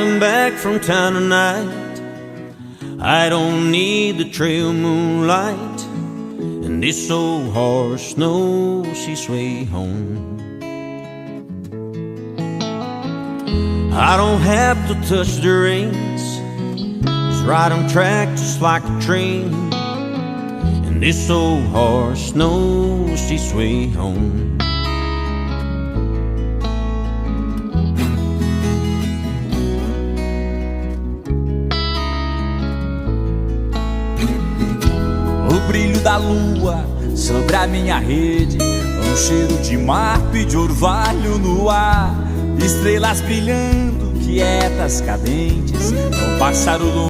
riding back from town tonight. I don't need the trail moonlight, and this old horse knows his way home. I don't have to touch the reins, just ride on track just like a train, and this old horse knows his way home. O brilho da lua sobre a minha rede, um cheiro de mar, de orvalho no ar, estrelas brilhando, quietas, cadentes, um pássaro